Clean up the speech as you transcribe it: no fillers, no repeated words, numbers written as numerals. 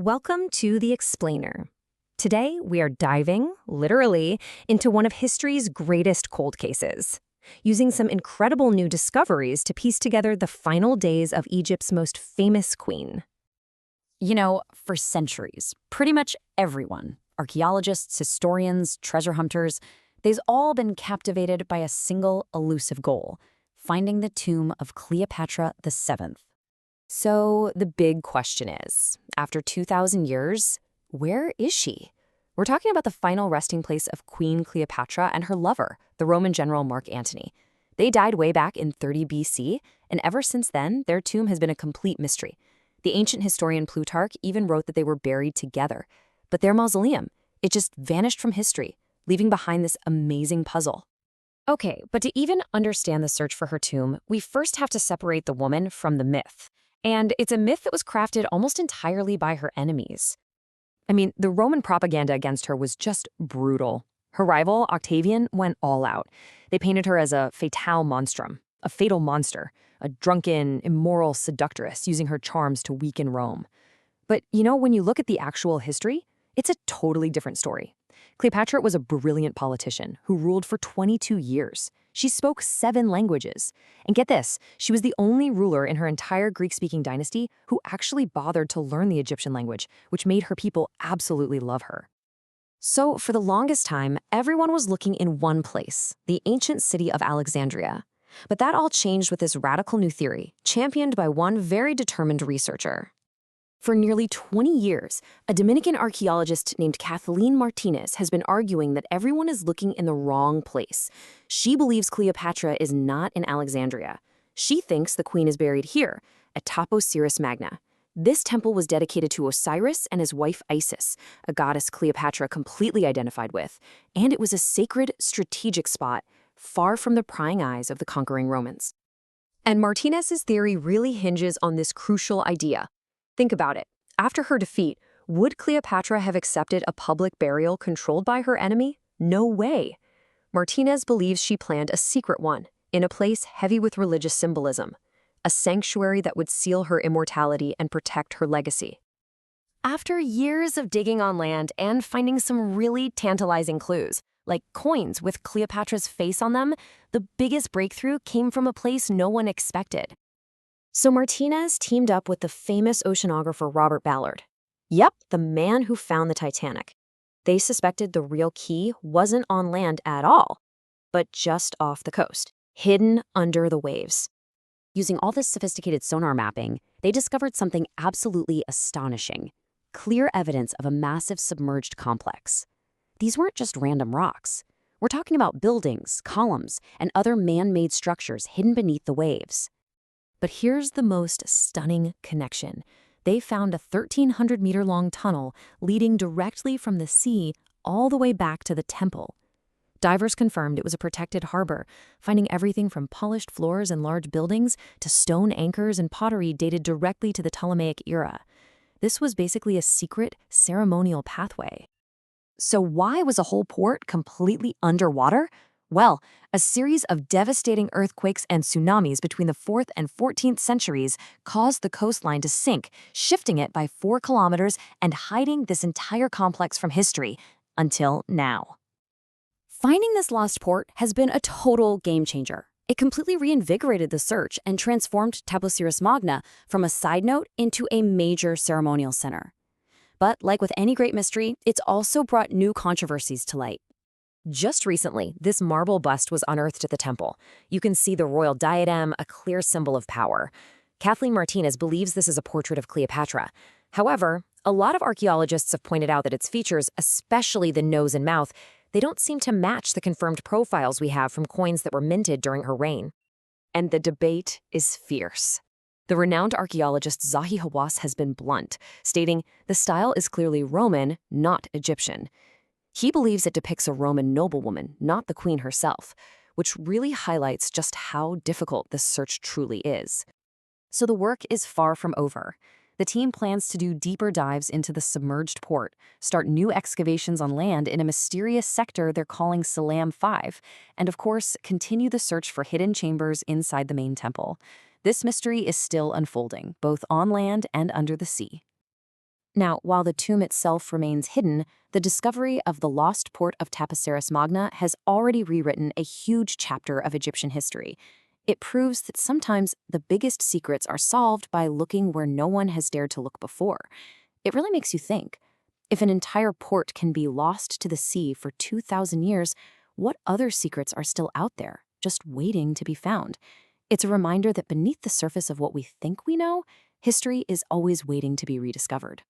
Welcome to The Explainer. Today, we are diving, literally, into one of history's greatest cold cases, using some incredible new discoveries to piece together the final days of Egypt's most famous queen. For centuries, pretty much everyone, archaeologists, historians, treasure hunters, they've all been captivated by a single elusive goal, finding the tomb of Cleopatra VII. So the big question is, after 2,000 years, where is she? We're talking about the final resting place of Queen Cleopatra and her lover, the Roman general Mark Antony. They died way back in 30 BC, and ever since then, their tomb has been a complete mystery. The ancient historian Plutarch even wrote that they were buried together. But their mausoleum, it just vanished from history, leaving behind this amazing puzzle. Okay, but to even understand the search for her tomb, we first have to separate the woman from the myth. And it's a myth that was crafted almost entirely by her enemies. The Roman propaganda against her was just brutal. Her rival, Octavian, went all out. They painted her as a fatale monstrum, a fatal monster, a drunken, immoral seductress using her charms to weaken Rome. But, when you look at the actual history, it's a totally different story. Cleopatra was a brilliant politician who ruled for 22 years. She spoke 7 languages. And get this, she was the only ruler in her entire Greek-speaking dynasty who actually bothered to learn the Egyptian language, which made her people absolutely love her. So, for the longest time, everyone was looking in one place, the ancient city of Alexandria. But that all changed with this radical new theory, championed by one very determined researcher. For nearly 20 years, a Dominican archaeologist named Kathleen Martinez has been arguing that everyone is looking in the wrong place. She believes Cleopatra is not in Alexandria. She thinks the queen is buried here, at Taposiris Magna. This temple was dedicated to Osiris and his wife Isis, a goddess Cleopatra completely identified with, and it was a sacred, strategic spot, far from the prying eyes of the conquering Romans. And Martinez's theory really hinges on this crucial idea. Think about it. After her defeat, would Cleopatra have accepted a public burial controlled by her enemy? No way. Martinez believes she planned a secret one, in a place heavy with religious symbolism, a sanctuary that would seal her immortality and protect her legacy. After years of digging on land and finding some really tantalizing clues, like coins with Cleopatra's face on them, the biggest breakthrough came from a place no one expected. So Martinez teamed up with the famous oceanographer Robert Ballard. Yep, the man who found the Titanic. They suspected the real key wasn't on land at all, but just off the coast, hidden under the waves. Using all this sophisticated sonar mapping, they discovered something absolutely astonishing: clear evidence of a massive submerged complex. These weren't just random rocks. We're talking about buildings, columns, and other man-made structures hidden beneath the waves. But here's the most stunning connection. They found a 1,300-meter-long tunnel leading directly from the sea all the way back to the temple. Divers confirmed it was a protected harbor, finding everything from polished floors and large buildings to stone anchors and pottery dated directly to the Ptolemaic era. This was basically a secret, ceremonial pathway. So why was a whole port completely underwater? Well, a series of devastating earthquakes and tsunamis between the 4th and 14th centuries caused the coastline to sink, shifting it by 4 kilometers and hiding this entire complex from history, until now. Finding this lost port has been a total game changer. It completely reinvigorated the search and transformed Taposiris Magna from a side note into a major ceremonial center. But like with any great mystery, it's also brought new controversies to light. Just recently, this marble bust was unearthed at the temple. You can see the royal diadem, a clear symbol of power. Kathleen Martinez believes this is a portrait of Cleopatra. However, a lot of archaeologists have pointed out that its features, especially the nose and mouth, they don't seem to match the confirmed profiles we have from coins that were minted during her reign. And the debate is fierce. The renowned archaeologist Zahi Hawass has been blunt, stating the style is clearly Roman, not Egyptian. He believes it depicts a Roman noblewoman, not the queen herself, which really highlights just how difficult this search truly is. So the work is far from over. The team plans to do deeper dives into the submerged port, start new excavations on land in a mysterious sector they're calling Salam 5, and of course, continue the search for hidden chambers inside the main temple. This mystery is still unfolding, both on land and under the sea. Now, while the tomb itself remains hidden, the discovery of the lost port of Tapiceris Magna has already rewritten a huge chapter of Egyptian history. It proves that sometimes the biggest secrets are solved by looking where no one has dared to look before. It really makes you think. If an entire port can be lost to the sea for 2,000 years, what other secrets are still out there, just waiting to be found? It's a reminder that beneath the surface of what we think we know, history is always waiting to be rediscovered.